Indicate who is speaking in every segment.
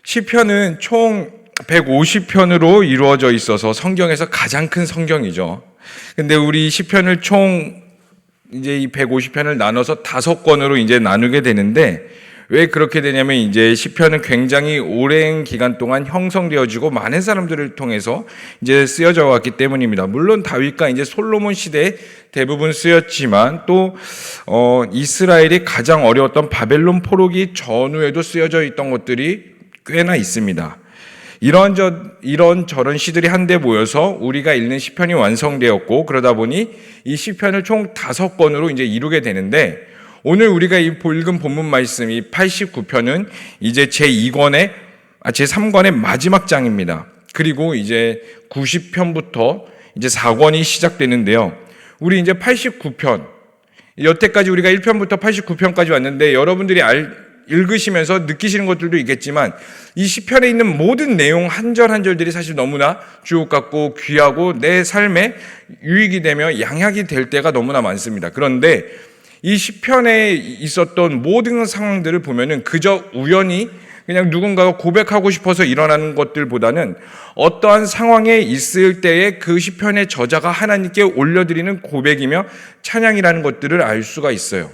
Speaker 1: 시편은 총 150편으로 이루어져 있어서 성경에서 가장 큰 성경이죠. 근데 우리 시편을 총 이제 이 150편을 나눠서 5권으로 이제 나누게 되는데, 왜 그렇게 되냐면 이제 시편은 굉장히 오랜 기간 동안 형성되어지고 많은 사람들을 통해서 이제 쓰여져 왔기 때문입니다. 물론 다윗과 이제 솔로몬 시대에 대부분 쓰였지만 또 이스라엘이 가장 어려웠던 바벨론 포로기 전후에도 쓰여져 있던 것들이 꽤나 있습니다. 이런 저런 시들이 한데 모여서 우리가 읽는 시편이 완성되었고, 그러다 보니 이 시편을 총 5권으로 이제 이루게 되는데, 오늘 우리가 읽은 본문 말씀 이 89편은 이제 제3권의 마지막 장입니다. 그리고 이제 90편부터 이제 4권이 시작되는데요. 우리 이제 89편, 여태까지 우리가 1편부터 89편까지 왔는데, 여러분들이 읽으시면서 느끼시는 것들도 있겠지만 이 시편에 있는 모든 내용 한 절 한 절들이 사실 너무나 주옥 같고 귀하고 내 삶에 유익이 되며 양약이 될 때가 너무나 많습니다. 그런데 이 시편에 있었던 모든 상황들을 보면은 그저 우연히 그냥 누군가가 고백하고 싶어서 일어나는 것들보다는 어떠한 상황에 있을 때에 그 시편의 저자가 하나님께 올려드리는 고백이며 찬양이라는 것들을 알 수가 있어요.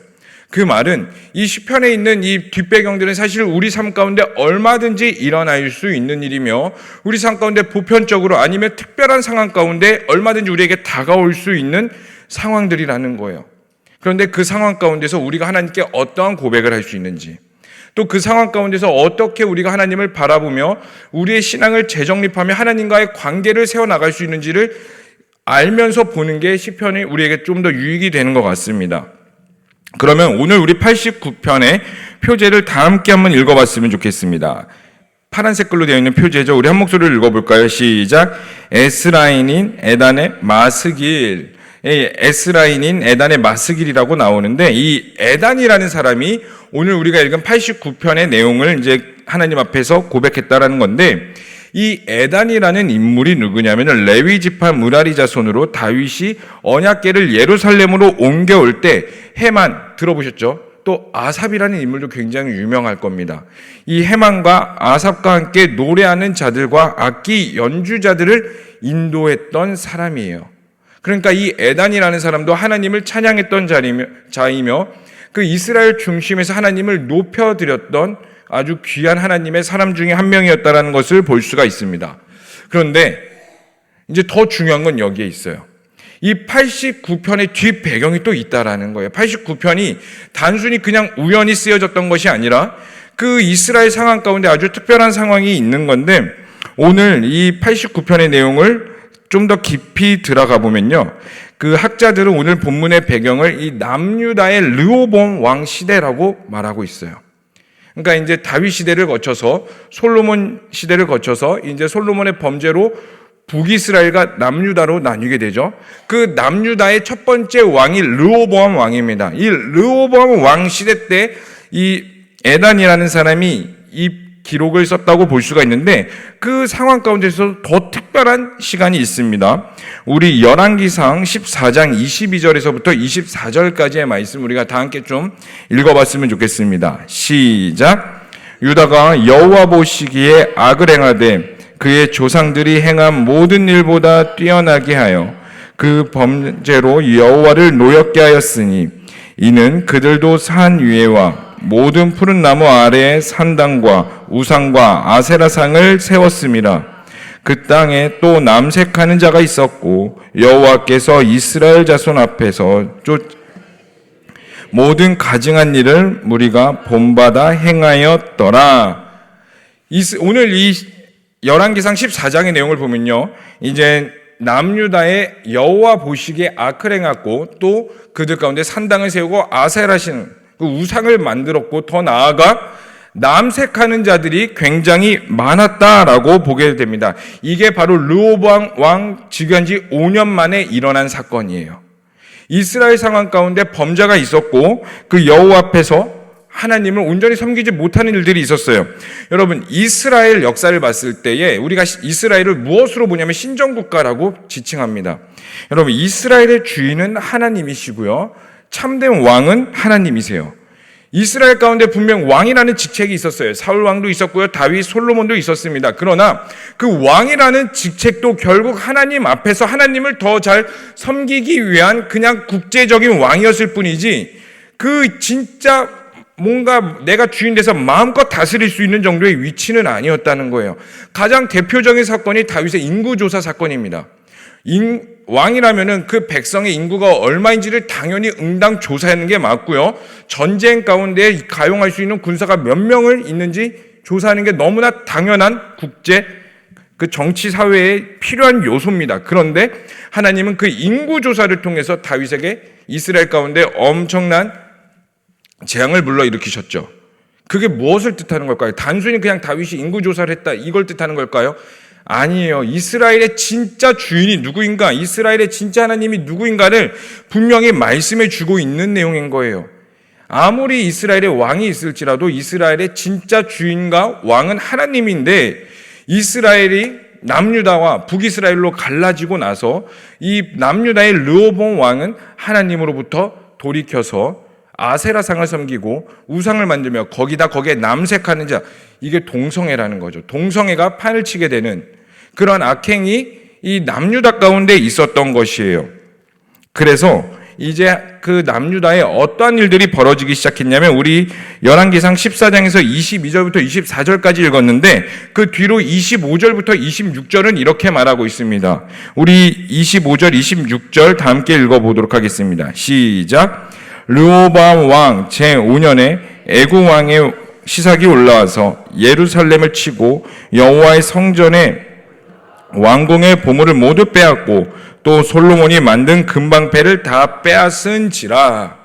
Speaker 1: 그 말은 이 시편에 있는 이 뒷배경들은 사실 우리 삶 가운데 얼마든지 일어날 수 있는 일이며, 우리 삶 가운데 보편적으로 아니면 특별한 상황 가운데 얼마든지 우리에게 다가올 수 있는 상황들이라는 거예요. 그런데 그 상황 가운데서 우리가 하나님께 어떠한 고백을 할 수 있는지, 또 그 상황 가운데서 어떻게 우리가 하나님을 바라보며 우리의 신앙을 재정립하며 하나님과의 관계를 세워나갈 수 있는지를 알면서 보는 게 시편이 우리에게 좀 더 유익이 되는 것 같습니다. 그러면 오늘 우리 89편의 표제를 다 함께 한번 읽어봤으면 좋겠습니다. 파란색 글로 되어 있는 표제죠. 우리 한 목소리를 읽어볼까요? 시작. S라인인 에단의 마스길. S라인인 에단의 마스길이라고 나오는데, 이 에단이라는 사람이 오늘 우리가 읽은 89편의 내용을 이제 하나님 앞에서 고백했다라는 건데, 이 에단이라는 인물이 누구냐면 레위 지파 무라리 자손으로 다윗이 언약궤를 예루살렘으로 옮겨올 때 헤만 들어보셨죠? 또 아삽이라는 인물도 굉장히 유명할 겁니다. 이 헤만과 아삽과 함께 노래하는 자들과 악기 연주자들을 인도했던 사람이에요. 그러니까 이 에단이라는 사람도 하나님을 찬양했던 자이며 그 이스라엘 중심에서 하나님을 높여드렸던 아주 귀한 하나님의 사람 중에 한 명이었다는 것을 볼 수가 있습니다. 그런데 이제 더 중요한 건 여기에 있어요. 이 89편의 뒷배경이 또 있다라는 거예요. 89편이 단순히 그냥 우연히 쓰여졌던 것이 아니라 그 이스라엘 상황 가운데 아주 특별한 상황이 있는 건데, 오늘 이 89편의 내용을 좀 더 깊이 들어가 보면요, 그 학자들은 오늘 본문의 배경을 이 남유다의 르호보암 왕 시대라고 말하고 있어요. 그러니까 이제 다윗 시대를 거쳐서 솔로몬 시대를 거쳐서 이제 솔로몬의 범죄로 북이스라엘과 남유다로 나뉘게 되죠. 그 남유다의 첫 번째 왕이 르호보암 왕입니다. 이 르호보암 왕 시대 때 이 에단이라는 사람이 이 기록을 썼다고 볼 수가 있는데, 그 상황 가운데서 더 특별한 시간이 있습니다. 우리 열왕기상 14장 22절에서부터 24절까지의 말씀 우리가 다 함께 좀 읽어봤으면 좋겠습니다. 시작. 유다가 여호와 보시기에 악을 행하되 그의 조상들이 행한 모든 일보다 뛰어나게 하여 그 범죄로 여호와를 노엽게 하였으니, 이는 그들도 산 위에와 모든 푸른 나무 아래에 산당과 우상과 아세라상을 세웠습니다. 그 땅에 또 남색하는 자가 있었고 여호와께서 이스라엘 자손 앞에서 모든 가증한 일을 무리가 본받아 행하였더라. 오늘 이 열왕기상 14장의 내용을 보면요, 이제 남유다의 여호와 보시기에 악을 행하고 또 그들 가운데 산당을 세우고 아세라신 그 우상을 만들었고, 더 나아가 남색하는 자들이 굉장히 많았다라고 보게 됩니다. 이게 바로 르호보암 왕 즉위한 지 5년 만에 일어난 사건이에요. 이스라엘 상황 가운데 범죄가 있었고 그 여호와 앞에서 하나님을 온전히 섬기지 못하는 일들이 있었어요. 여러분, 이스라엘 역사를 봤을 때에 우리가 이스라엘을 무엇으로 보냐면 신정국가라고 지칭합니다. 여러분, 이스라엘의 주인은 하나님이시고요, 참된 왕은 하나님이세요. 이스라엘 가운데 분명 왕이라는 직책이 있었어요. 사울 왕도 있었고요. 다윗, 솔로몬도 있었습니다. 그러나 그 왕이라는 직책도 결국 하나님 앞에서 하나님을 더 잘 섬기기 위한 그냥 국제적인 왕이었을 뿐이지, 그 진짜 뭔가 내가 주인 돼서 마음껏 다스릴 수 있는 정도의 위치는 아니었다는 거예요. 가장 대표적인 사건이 다윗의 인구조사 사건입니다. 왕이라면은 그 백성의 인구가 얼마인지를 당연히 응당 조사하는 게 맞고요. 전쟁 가운데 가용할 수 있는 군사가 몇 명을 있는지 조사하는 게 너무나 당연한 국제 그 정치 사회에 필요한 요소입니다. 그런데 하나님은 그 인구 조사를 통해서 다윗에게 이스라엘 가운데 엄청난 재앙을 불러일으키셨죠. 그게 무엇을 뜻하는 걸까요? 단순히 그냥 다윗이 인구 조사를 했다, 이걸 뜻하는 걸까요? 아니에요. 이스라엘의 진짜 주인이 누구인가, 이스라엘의 진짜 하나님이 누구인가를 분명히 말씀해 주고 있는 내용인 거예요. 아무리 이스라엘의 왕이 있을지라도 이스라엘의 진짜 주인과 왕은 하나님인데, 이스라엘이 남유다와 북이스라엘로 갈라지고 나서 이 남유다의 르호보암 왕은 하나님으로부터 돌이켜서 아세라상을 섬기고 우상을 만들며 거기에 남색하는 자, 이게 동성애라는 거죠. 동성애가 판을 치게 되는 그런 악행이 이 남유다 가운데 있었던 것이에요. 그래서 이제 그 남유다에 어떠한 일들이 벌어지기 시작했냐면, 우리 열왕기상 14장에서 22절부터 24절까지 읽었는데 그 뒤로 25절부터 26절은 이렇게 말하고 있습니다. 우리 25절, 26절 다 함께 읽어보도록 하겠습니다. 시작. 르호보암 왕 제5년에 애굽 왕의 시삭이 올라와서 예루살렘을 치고 여호와의 성전에 왕궁의 보물을 모두 빼앗고 또 솔로몬이 만든 금방패를 다 빼앗은지라.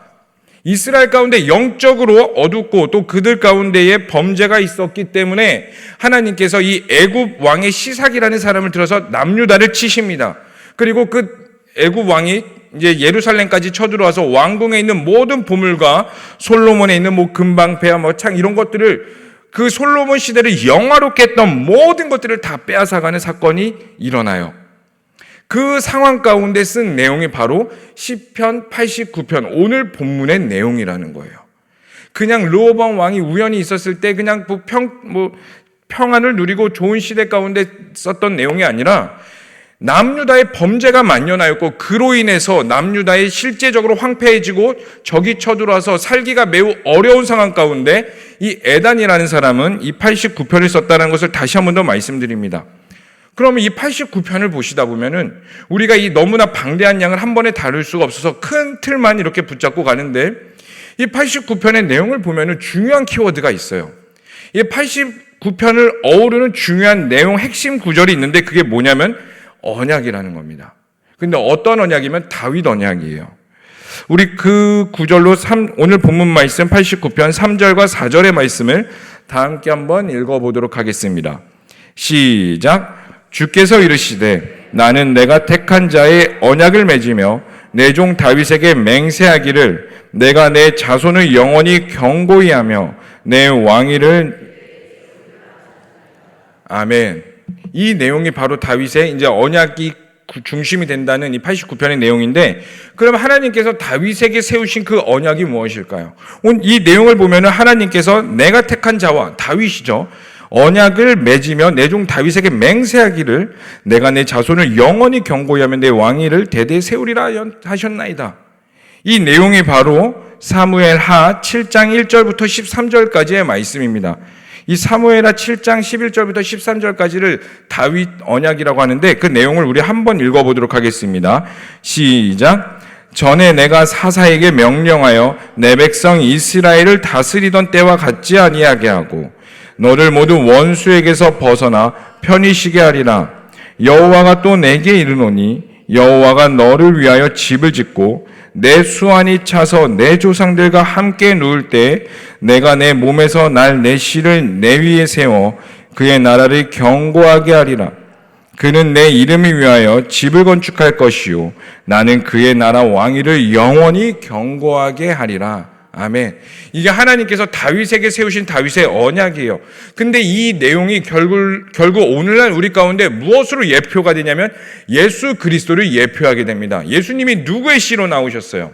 Speaker 1: 이스라엘 가운데 영적으로 어둡고 또 그들 가운데에 범죄가 있었기 때문에 하나님께서 이 애굽 왕의 시삭이라는 사람을 들어서 남유다를 치십니다. 그리고 그 애굽 왕이 이제 예루살렘까지 쳐들어와서 왕궁에 있는 모든 보물과 솔로몬에 있는 뭐 금방패와 뭐 창 이런 것들을, 그 솔로몬 시대를 영화롭게 했던 모든 것들을 다 빼앗아가는 사건이 일어나요. 그 상황 가운데 쓴 내용이 바로 시편 89편 오늘 본문의 내용이라는 거예요. 그냥 르호보암 왕이 우연히 있었을 때 그냥 평안을 누리고 좋은 시대 가운데 썼던 내용이 아니라, 남유다의 범죄가 만연하였고 그로 인해서 남유다의 실제적으로 황폐해지고 적이 쳐들어와서 살기가 매우 어려운 상황 가운데 이 에단이라는 사람은 이 89편을 썼다는 것을 다시 한 번 더 말씀드립니다. 그러면 이 89편을 보시다 보면은 우리가 이 너무나 방대한 양을 한 번에 다룰 수가 없어서 큰 틀만 이렇게 붙잡고 가는데, 이 89편의 내용을 보면은 중요한 키워드가 있어요. 이 89편을 어우르는 중요한 내용 핵심 구절이 있는데 그게 뭐냐면 언약이라는 겁니다. 근데 어떤 언약이면 다윗 언약이에요. 우리 그 구절로 오늘 본문 말씀 89편 3절과 4절의 말씀을 다 함께 한번 읽어보도록 하겠습니다. 시작. 주께서 이르시되 나는 내가 택한 자의 언약을 맺으며 내 종 다윗에게 맹세하기를 내가 내 자손을 영원히 경고히 하며 내 왕위를. 아멘. 이 내용이 바로 다윗의 이제 언약이 중심이 된다는 이 89편의 내용인데, 그럼 하나님께서 다윗에게 세우신 그 언약이 무엇일까요? 이 내용을 보면은 하나님께서 내가 택한 자와 다윗이죠. 언약을 맺으며 내 종 다윗에게 맹세하기를 내가 내 자손을 영원히 경고히 하며 내 왕위를 대대 세우리라 하셨나이다. 이 내용이 바로 사무엘하 7장 1절부터 13절까지의 말씀입니다. 이 사무엘하 7장 11절부터 13절까지를 다윗 언약이라고 하는데 그 내용을 우리 한번 읽어보도록 하겠습니다. 시작. 전에 내가 사사에게 명령하여 내 백성 이스라엘을 다스리던 때와 같지 아니하게 하고 너를 모두 원수에게서 벗어나 편히 쉬게 하리라. 여호와가 또 내게 이르노니 여호와가 너를 위하여 집을 짓고 내 수완이 차서 내 조상들과 함께 누울 때 내가 내 몸에서 날 내 씨를 내 위에 세워 그의 나라를 견고하게 하리라. 그는 내 이름을 위하여 집을 건축할 것이요 나는 그의 나라 왕위를 영원히 견고하게 하리라. 아멘. 이게 하나님께서 다윗에게 세우신 다윗의 언약이에요. 근데 이 내용이 결국 오늘날 우리 가운데 무엇으로 예표가 되냐면 예수 그리스도를 예표하게 됩니다. 예수님이 누구의 씨로 나오셨어요?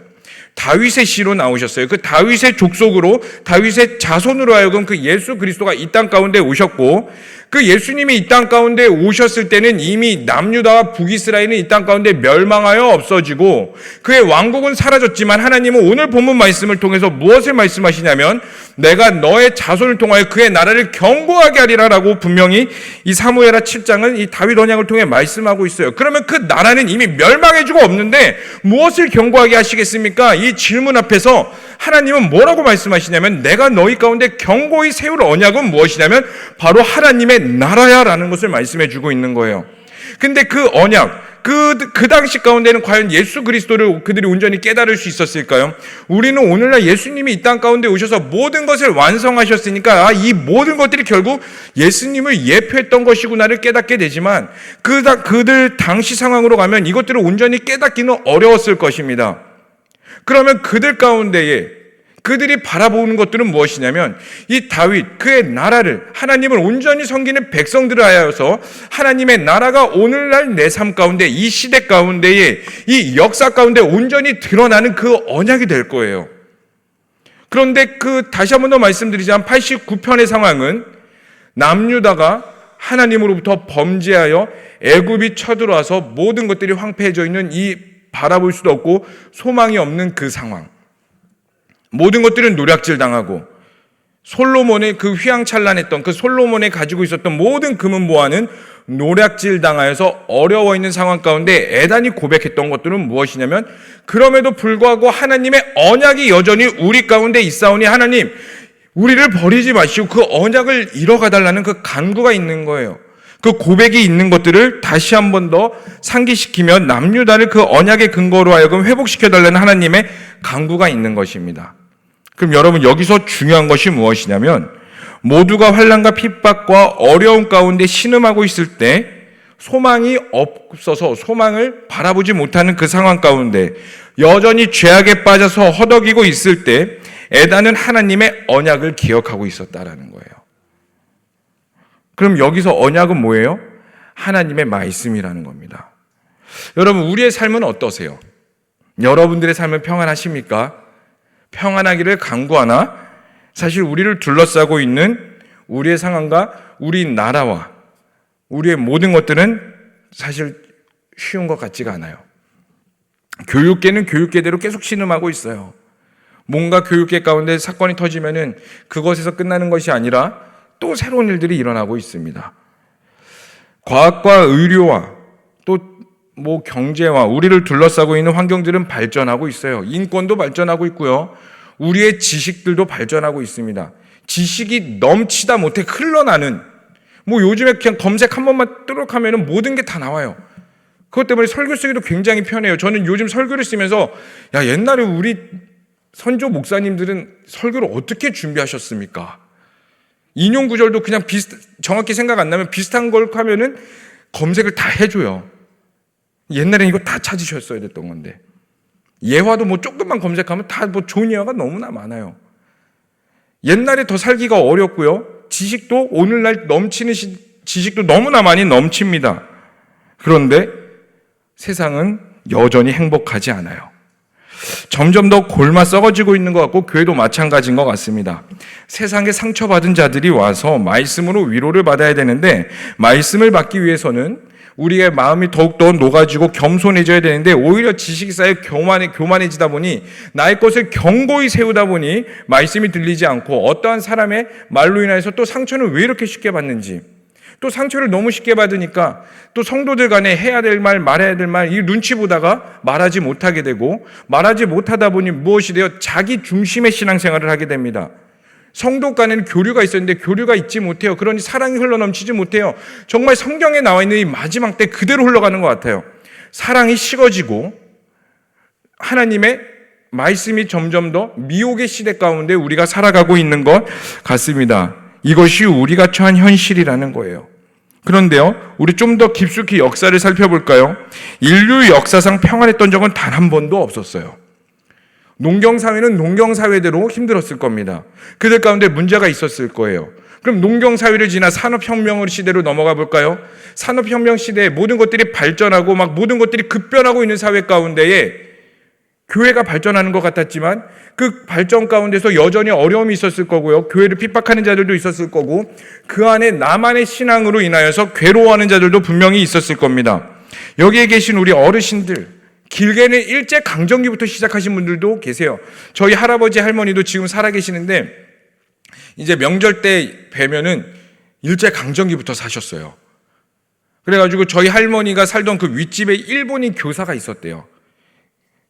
Speaker 1: 다윗의 씨로 나오셨어요. 그 다윗의 족속으로, 다윗의 자손으로 하여금 그 예수 그리스도가 이 땅 가운데 오셨고, 그 예수님이 이 땅 가운데 오셨을 때는 이미 남유다와 북이스라엘은 이 땅 가운데 멸망하여 없어지고 그의 왕국은 사라졌지만, 하나님은 오늘 본문 말씀을 통해서 무엇을 말씀하시냐면, 내가 너의 자손을 통하여 그의 나라를 견고하게 하리라라고 분명히 이 사무엘하 7장은 이 다윗 언약을 통해 말씀하고 있어요. 그러면 그 나라는 이미 멸망해지고 없는데 무엇을 견고하게 하시겠습니까? 이 질문 앞에서 하나님은 뭐라고 말씀하시냐면, 내가 너희 가운데 견고히 세울 언약은 무엇이냐면 바로 하나님의 나라야라는 것을 말씀해 주고 있는 거예요. 근데 그 언약, 그 당시 가운데는 과연 예수 그리스도를 그들이 온전히 깨달을 수 있었을까요? 우리는 오늘날 예수님이 이 땅 가운데 오셔서 모든 것을 완성하셨으니까 이 모든 것들이 결국 예수님을 예표했던 것이구나를 깨닫게 되지만, 그들 당시 상황으로 가면 이것들을 온전히 깨닫기는 어려웠을 것입니다. 그러면 그들 가운데에 그들이 바라보는 것들은 무엇이냐면, 이 다윗, 그의 나라를, 하나님을 온전히 섬기는 백성들을 하여서 하나님의 나라가 오늘날 내 삶 가운데, 이 시대 가운데에, 이 역사 가운데 온전히 드러나는 그 언약이 될 거예요. 그런데 다시 한 번 더 말씀드리자면 89편의 상황은 남유다가 하나님으로부터 범죄하여 애굽이 쳐들어와서 모든 것들이 황폐해져 있는 이 바라볼 수도 없고 소망이 없는 그 상황. 모든 것들은 노략질 당하고, 솔로몬의 그 휘황찬란했던 그 솔로몬이 가지고 있었던 모든 금은 보화는 노략질 당하여서 어려워 있는 상황 가운데 애단이 고백했던 것들은 무엇이냐면, 그럼에도 불구하고 하나님의 언약이 여전히 우리 가운데 있사오니 하나님 우리를 버리지 마시고 그 언약을 이뤄가 달라는 그 간구가 있는 거예요. 그 고백이 있는 것들을 다시 한 번 더 상기시키며 남유다를 그 언약의 근거로 하여금 회복시켜달라는 하나님의 간구가 있는 것입니다. 그럼 여러분, 여기서 중요한 것이 무엇이냐면, 모두가 환난과 핍박과 어려움 가운데 신음하고 있을 때 소망이 없어서 소망을 바라보지 못하는 그 상황 가운데 여전히 죄악에 빠져서 허덕이고 있을 때 애단은 하나님의 언약을 기억하고 있었다라는 거예요. 그럼 여기서 언약은 뭐예요? 하나님의 말씀이라는 겁니다. 여러분, 우리의 삶은 어떠세요? 여러분들의 삶은 평안하십니까? 평안하기를 간구하나 사실 우리를 둘러싸고 있는 우리의 상황과 우리 나라와 우리의 모든 것들은 사실 쉬운 것 같지가 않아요. 교육계는 교육계대로 계속 신음하고 있어요. 뭔가 교육계 가운데 사건이 터지면은 그것에서 끝나는 것이 아니라 또 새로운 일들이 일어나고 있습니다. 과학과 의료와 또 경제와 우리를 둘러싸고 있는 환경들은 발전하고 있어요. 인권도 발전하고 있고요. 우리의 지식들도 발전하고 있습니다. 지식이 넘치다 못해 흘러나는, 요즘에 그냥 검색 한 번만 뜨록 하면은 모든 게 다 나와요. 그것 때문에 설교 쓰기도 굉장히 편해요. 저는 요즘 설교를 쓰면서, 옛날에 우리 선조 목사님들은 설교를 어떻게 준비하셨습니까? 인용 구절도 그냥 정확히 생각 안 나면 비슷한 걸 하면은 검색을 다 해줘요. 옛날에는 이거 다 찾으셨어야 됐던 건데. 예화도 조금만 검색하면 다 좋은 예화가 너무나 많아요. 옛날에 더 살기가 어렵고요. 지식도 오늘날 넘치는 지식도 너무나 많이 넘칩니다. 그런데 세상은 여전히 행복하지 않아요. 점점 더 골마 썩어지고 있는 것 같고 교회도 마찬가지인 것 같습니다. 세상에 상처받은 자들이 와서 말씀으로 위로를 받아야 되는데 말씀을 받기 위해서는 우리의 마음이 더욱더 녹아지고 겸손해져야 되는데 오히려 지식이 쌓여 교만해지다 보니 나의 것을 견고히 세우다 보니 말씀이 들리지 않고 어떠한 사람의 말로 인해서 또 상처는 왜 이렇게 쉽게 받는지 또 상처를 너무 쉽게 받으니까 또 성도들 간에 해야 될 말, 말해야 될 말, 이 눈치 보다가 말하지 못하게 되고 말하지 못하다 보니 무엇이 돼요? 자기 중심의 신앙생활을 하게 됩니다. 성도 간에는 교류가 있었는데 교류가 있지 못해요. 그러니 사랑이 흘러넘치지 못해요. 정말 성경에 나와 있는 이 마지막 때 그대로 흘러가는 것 같아요. 사랑이 식어지고 하나님의 말씀이 점점 더 미혹의 시대 가운데 우리가 살아가고 있는 것 같습니다. 이것이 우리가 처한 현실이라는 거예요. 그런데요, 우리 좀 더 깊숙이 역사를 살펴볼까요? 인류 역사상 평안했던 적은 단 한 번도 없었어요. 농경사회는 농경사회대로 힘들었을 겁니다. 그들 가운데 문제가 있었을 거예요. 그럼 농경사회를 지나 산업혁명 시대로 넘어가 볼까요? 산업혁명 시대에 모든 것들이 발전하고 모든 것들이 급변하고 있는 사회 가운데에 교회가 발전하는 것 같았지만 그 발전 가운데서 여전히 어려움이 있었을 거고요. 교회를 핍박하는 자들도 있었을 거고 그 안에 나만의 신앙으로 인하여서 괴로워하는 자들도 분명히 있었을 겁니다. 여기에 계신 우리 어르신들, 길게는 일제 강점기부터 시작하신 분들도 계세요. 저희 할아버지 할머니도 지금 살아계시는데 이제 명절 때 뵈면은 일제 강점기부터 사셨어요. 그래가지고 저희 할머니가 살던 그 윗집에 일본인 교사가 있었대요.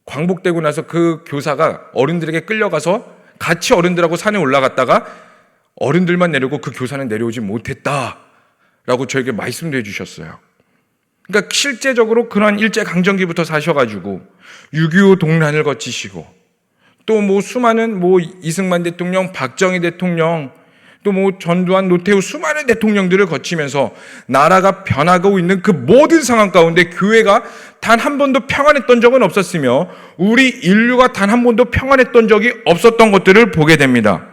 Speaker 1: 광복되고 나서 그 교사가 어른들에게 끌려가서 같이 어른들하고 산에 올라갔다가 어른들만 내려오고 그 교사는 내려오지 못했다라고 저에게 말씀도 해주셨어요. 그러니까 실제적으로 그런 일제강점기부터 사셔가지고 6.25 동란을 거치시고 또 뭐 수많은 뭐 이승만 대통령, 박정희 대통령 또 뭐 전두환, 노태우 수많은 대통령들을 거치면서 나라가 변하고 있는 그 모든 상황 가운데 교회가 단 한 번도 평안했던 적은 없었으며 우리 인류가 단 한 번도 평안했던 적이 없었던 것들을 보게 됩니다.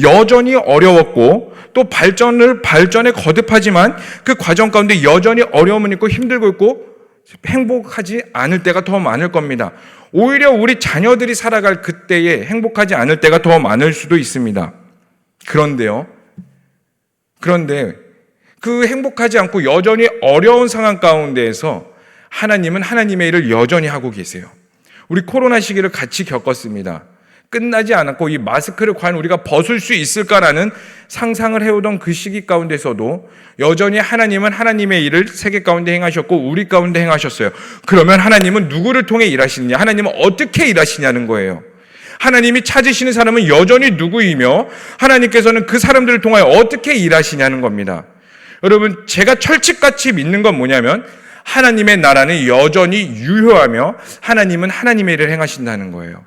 Speaker 1: 여전히 어려웠고 또 발전에 거듭하지만 그 과정 가운데 여전히 어려움은 있고 힘들고 있고 행복하지 않을 때가 더 많을 겁니다. 오히려 우리 자녀들이 살아갈 그때에 행복하지 않을 때가 더 많을 수도 있습니다. 그런데 그 행복하지 않고 여전히 어려운 상황 가운데에서 하나님은 하나님의 일을 여전히 하고 계세요. 우리 코로나 시기를 같이 겪었습니다. 끝나지 않았고 이 마스크를 과연 우리가 벗을 수 있을까라는 상상을 해오던 그 시기 가운데서도 여전히 하나님은 하나님의 일을 세계 가운데 행하셨고 우리 가운데 행하셨어요. 그러면 하나님은 누구를 통해 일하시느냐? 하나님은 어떻게 일하시냐는 거예요. 하나님이 찾으시는 사람은 여전히 누구이며 하나님께서는 그 사람들을 통하여 어떻게 일하시냐는 겁니다. 여러분, 제가 철칙같이 믿는 건 뭐냐면 하나님의 나라는 여전히 유효하며 하나님은 하나님의 일을 행하신다는 거예요.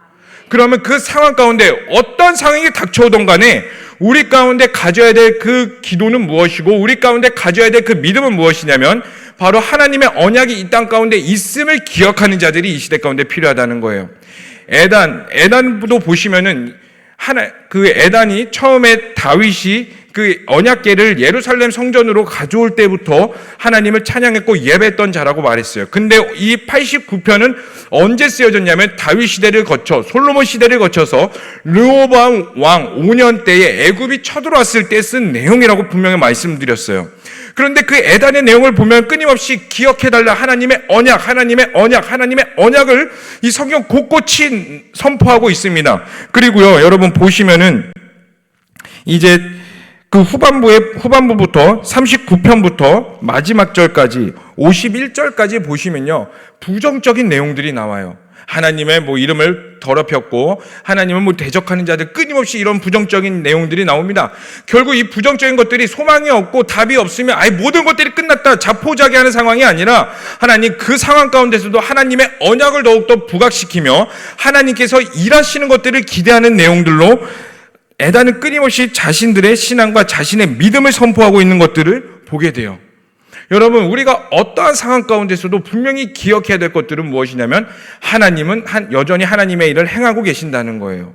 Speaker 1: 그러면 그 상황 가운데 어떤 상황이 닥쳐오던 간에 우리 가운데 가져야 될 그 기도는 무엇이고 우리 가운데 가져야 될 그 믿음은 무엇이냐면 바로 하나님의 언약이 이 땅 가운데 있음을 기억하는 자들이 이 시대 가운데 필요하다는 거예요. 에단도 보시면은 그 에단이 처음에 다윗이 그 언약궤를 예루살렘 성전으로 가져올 때부터 하나님을 찬양했고 예배했던 자라고 말했어요. 근데 이 89편은 언제 쓰여졌냐면 다윗 시대를 거쳐 솔로몬 시대를 거쳐서 르호보암 왕 5년 때에 애굽이 쳐들어왔을 때 쓴 내용이라고 분명히 말씀드렸어요. 그런데 그 에단의 내용을 보면 끊임없이 기억해달라 하나님의 언약, 하나님의 언약, 하나님의 언약을 이 성경 곳곳이 선포하고 있습니다. 그리고요, 여러분 보시면은 이제 그 후반부부터 39편부터 마지막 절까지 51절까지 보시면요, 부정적인 내용들이 나와요. 하나님의 뭐 이름을 더럽혔고 하나님을 뭐 대적하는 자들, 끊임없이 이런 부정적인 내용들이 나옵니다. 결국 이 부정적인 것들이 소망이 없고 답이 없으면 아예 모든 것들이 끝났다 자포자기하는 상황이 아니라 하나님 그 상황 가운데서도 하나님의 언약을 더욱더 부각시키며 하나님께서 일하시는 것들을 기대하는 내용들로 에단은 끊임없이 자신들의 신앙과 자신의 믿음을 선포하고 있는 것들을 보게 돼요. 여러분, 우리가 어떠한 상황 가운데서도 분명히 기억해야 될 것들은 무엇이냐면 하나님은 여전히 하나님의 일을 행하고 계신다는 거예요.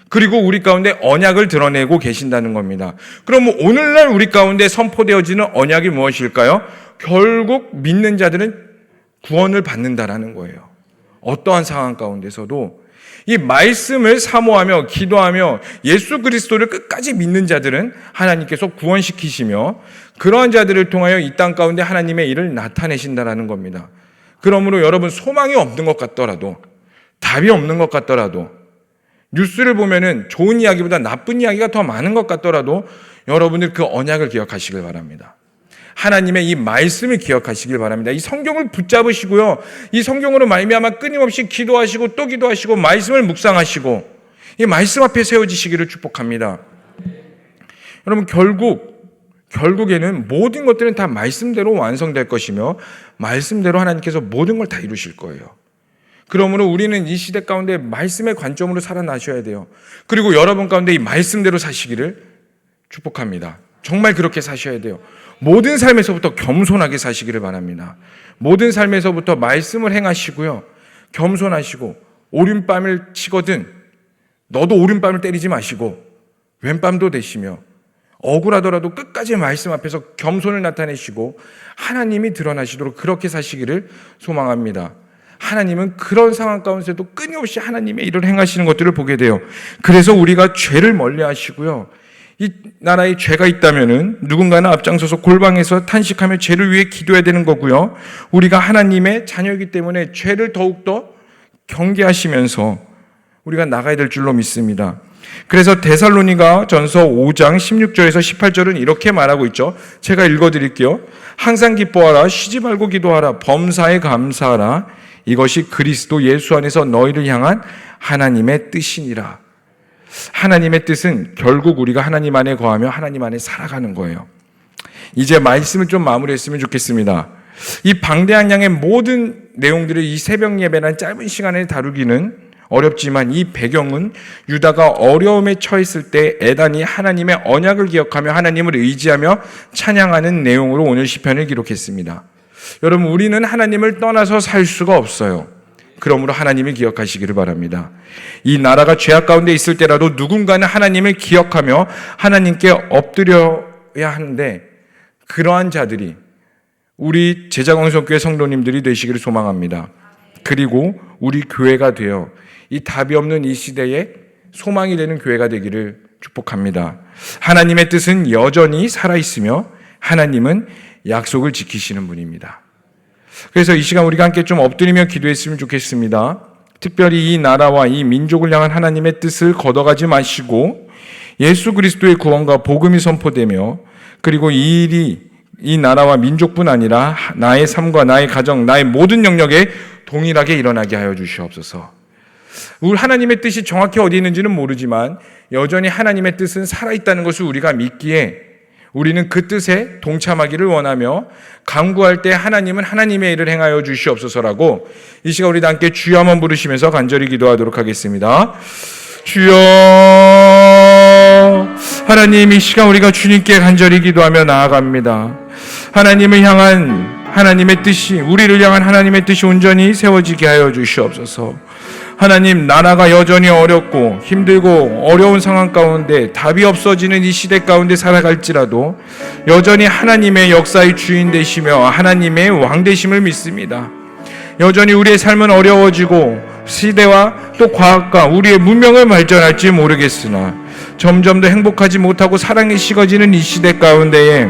Speaker 1: 그리고 우리 가운데 언약을 드러내고 계신다는 겁니다. 그럼 오늘날 우리 가운데 선포되어지는 언약이 무엇일까요? 결국 믿는 자들은 구원을 받는다라는 거예요. 어떠한 상황 가운데서도 이 말씀을 사모하며 기도하며 예수 그리스도를 끝까지 믿는 자들은 하나님께서 구원시키시며 그러한 자들을 통하여 이 땅 가운데 하나님의 일을 나타내신다라는 겁니다. 그러므로 여러분, 소망이 없는 것 같더라도, 답이 없는 것 같더라도, 뉴스를 보면은 좋은 이야기보다 나쁜 이야기가 더 많은 것 같더라도 여러분들 그 언약을 기억하시길 바랍니다. 하나님의 이 말씀을 기억하시길 바랍니다. 이 성경을 붙잡으시고요, 이 성경으로 말미암아 끊임없이 기도하시고 또 기도하시고 말씀을 묵상하시고 이 말씀 앞에 세워지시기를 축복합니다. 여러분, 결국에는 모든 것들은 다 말씀대로 완성될 것이며 말씀대로 하나님께서 모든 걸 다 이루실 거예요. 그러므로 우리는 이 시대 가운데 말씀의 관점으로 살아나셔야 돼요. 그리고 여러분 가운데 이 말씀대로 사시기를 축복합니다. 정말 그렇게 사셔야 돼요. 모든 삶에서부터 겸손하게 사시기를 바랍니다. 모든 삶에서부터 말씀을 행하시고요, 겸손하시고 오른밤을 치거든 너도 오른밤을 때리지 마시고 왼밤도 되시며 억울하더라도 끝까지 말씀 앞에서 겸손을 나타내시고 하나님이 드러나시도록 그렇게 사시기를 소망합니다. 하나님은 그런 상황 가운데서도 끊임없이 하나님의 일을 행하시는 것들을 보게 돼요. 그래서 우리가 죄를 멀리 하시고요. 이 나라에 죄가 있다면은 누군가는 앞장서서 골방에서 탄식하며 죄를 위해 기도해야 되는 거고요. 우리가 하나님의 자녀이기 때문에 죄를 더욱더 경계하시면서 우리가 나가야 될 줄로 믿습니다. 그래서 데살로니가 전서 5장 16절에서 18절은 이렇게 말하고 있죠. 제가 읽어드릴게요. 항상 기뻐하라, 쉬지 말고 기도하라, 범사에 감사하라. 이것이 그리스도 예수 안에서 너희를 향한 하나님의 뜻이니라. 하나님의 뜻은 결국 우리가 하나님 안에 거하며 하나님 안에 살아가는 거예요. 이제 말씀을 좀 마무리했으면 좋겠습니다. 이 방대한 양의 모든 내용들을 이 새벽 예배라는 짧은 시간에 다루기는 어렵지만 이 배경은 유다가 어려움에 처했을 때 애단이 하나님의 언약을 기억하며 하나님을 의지하며 찬양하는 내용으로 오늘 시편을 기록했습니다. 여러분, 우리는 하나님을 떠나서 살 수가 없어요. 그러므로 하나님을 기억하시기를 바랍니다. 이 나라가 죄악 가운데 있을 때라도 누군가는 하나님을 기억하며 하나님께 엎드려야 하는데, 그러한 자들이 우리 제자광성교회 성도님들이 되시기를 소망합니다. 그리고 우리 교회가 되어 이 답이 없는 이 시대에 소망이 되는 교회가 되기를 축복합니다. 하나님의 뜻은 여전히 살아있으며 하나님은 약속을 지키시는 분입니다. 그래서 이 시간 우리가 함께 좀 엎드리며 기도했으면 좋겠습니다. 특별히 이 나라와 이 민족을 향한 하나님의 뜻을 걷어가지 마시고 예수 그리스도의 구원과 복음이 선포되며, 그리고 이 일이 이 나라와 민족뿐 아니라 나의 삶과 나의 가정, 나의 모든 영역에 동일하게 일어나게 하여 주시옵소서. 우리 하나님의 뜻이 정확히 어디 있는지는 모르지만 여전히 하나님의 뜻은 살아있다는 것을 우리가 믿기에 우리는 그 뜻에 동참하기를 원하며 간구할 때 하나님은 하나님의 일을 행하여 주시옵소서라고 이 시간 우리 함께 주여 한번 부르시면서 간절히 기도하도록 하겠습니다. 주여, 하나님, 이 시간 우리가 주님께 간절히 기도하며 나아갑니다. 하나님을 향한 하나님의 뜻이, 우리를 향한 하나님의 뜻이 온전히 세워지게 하여 주시옵소서. 하나님, 나라가 여전히 어렵고 힘들고 어려운 상황 가운데 답이 없어지는 이 시대 가운데 살아갈지라도 여전히 하나님의 역사의 주인 되시며 하나님의 왕 되심을 믿습니다. 여전히 우리의 삶은 어려워지고 시대와 또 과학과 우리의 문명을 발전할지 모르겠으나 점점 더 행복하지 못하고 사랑이 식어지는 이 시대 가운데에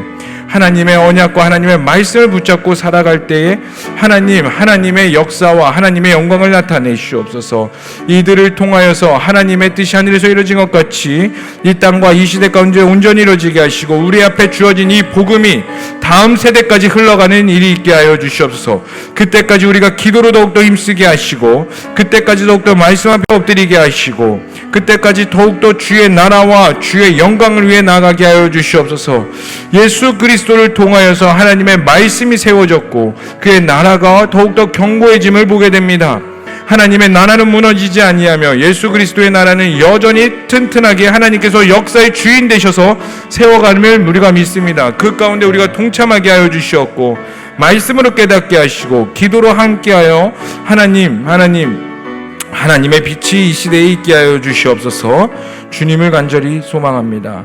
Speaker 1: 하나님의 언약과 하나님의 말씀을 붙잡고 살아갈 때에 하나님의 역사와 하나님의 영광을 나타내시옵소서. 이들을 통하여서 하나님의 뜻이 하늘에서 이루어진 것 같이 이 땅과 이 시대 가운데 온전히 이루어지게 하시고 우리 앞에 주어진 이 복음이 다음 세대까지 흘러가는 일이 있게 하여 주시옵소서. 그때까지 우리가 기도로 더욱더 힘쓰게 하시고 그때까지 더욱더 말씀 앞에 엎드리게 하시고 그때까지 더욱더 주의 나라와 주의 영광을 위해 나아가게 하여 주시옵소서. 예수 그리스도를 통하여서 하나님의 말씀이 세워졌고 그의 나라가 더욱더 견고해짐을 보게 됩니다. 하나님의 나라는 무너지지 아니하며 예수 그리스도의 나라는 여전히 튼튼하게 하나님께서 역사의 주인 되셔서 세워감을 우리가 믿습니다. 그 가운데 우리가 동참하게 하여 주시었고 말씀으로 깨닫게 하시고 기도로 함께하여 하나님의 빛이 이 시대에 있게 하여 주시옵소서. 주님을 간절히 소망합니다.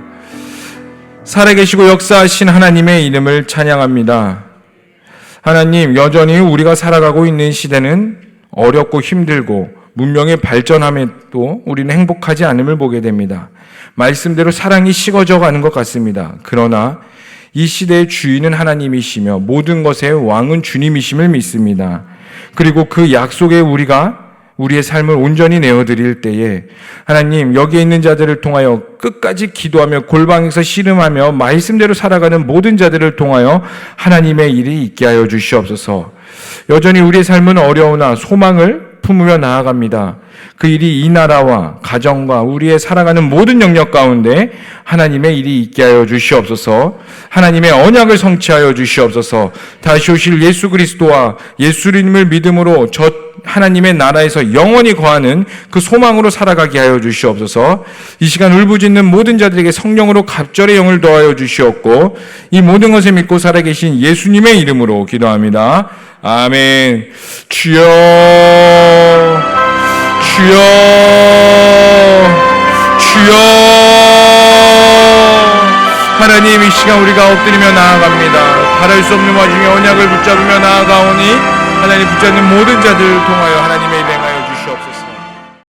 Speaker 1: 살아계시고 역사하신 하나님의 이름을 찬양합니다. 하나님, 여전히 우리가 살아가고 있는 시대는 어렵고 힘들고 문명의 발전함에도 우리는 행복하지 않음을 보게 됩니다. 말씀대로 사랑이 식어져 가는 것 같습니다. 그러나 이 시대의 주인은 하나님이시며 모든 것의 왕은 주님이심을 믿습니다. 그리고 그 약속에 우리의 삶을 온전히 내어드릴 때에 하나님, 여기에 있는 자들을 통하여 끝까지 기도하며 골방에서 씨름하며 말씀대로 살아가는 모든 자들을 통하여 하나님의 일이 있게 하여 주시옵소서. 여전히 우리의 삶은 어려우나 소망을 품으며 나아갑니다. 그 일이 이 나라와 가정과 우리의 살아가는 모든 영역 가운데 하나님의 일이 있게 하여 주시옵소서. 하나님의 언약을 성취하여 주시옵소서. 다시 오실 예수 그리스도와 예수님을 믿음으로 저 하나님의 나라에서 영원히 거하는 그 소망으로 살아가게 하여 주시옵소서. 이 시간 울부짖는 모든 자들에게 성령으로 갑절의 영을 더하여 주시옵고 이 모든 것을 믿고 살아계신 예수님의 이름으로 기도합니다. 아멘. 주여, 주여, 주여. 하나님, 이 시간 우리가 엎드리며 나아갑니다. 바랄 수 없는 와중에 언약을 붙잡으며 나아가오니 하나님 붙잡는 모든 자들을 통하여 하나님의 이름을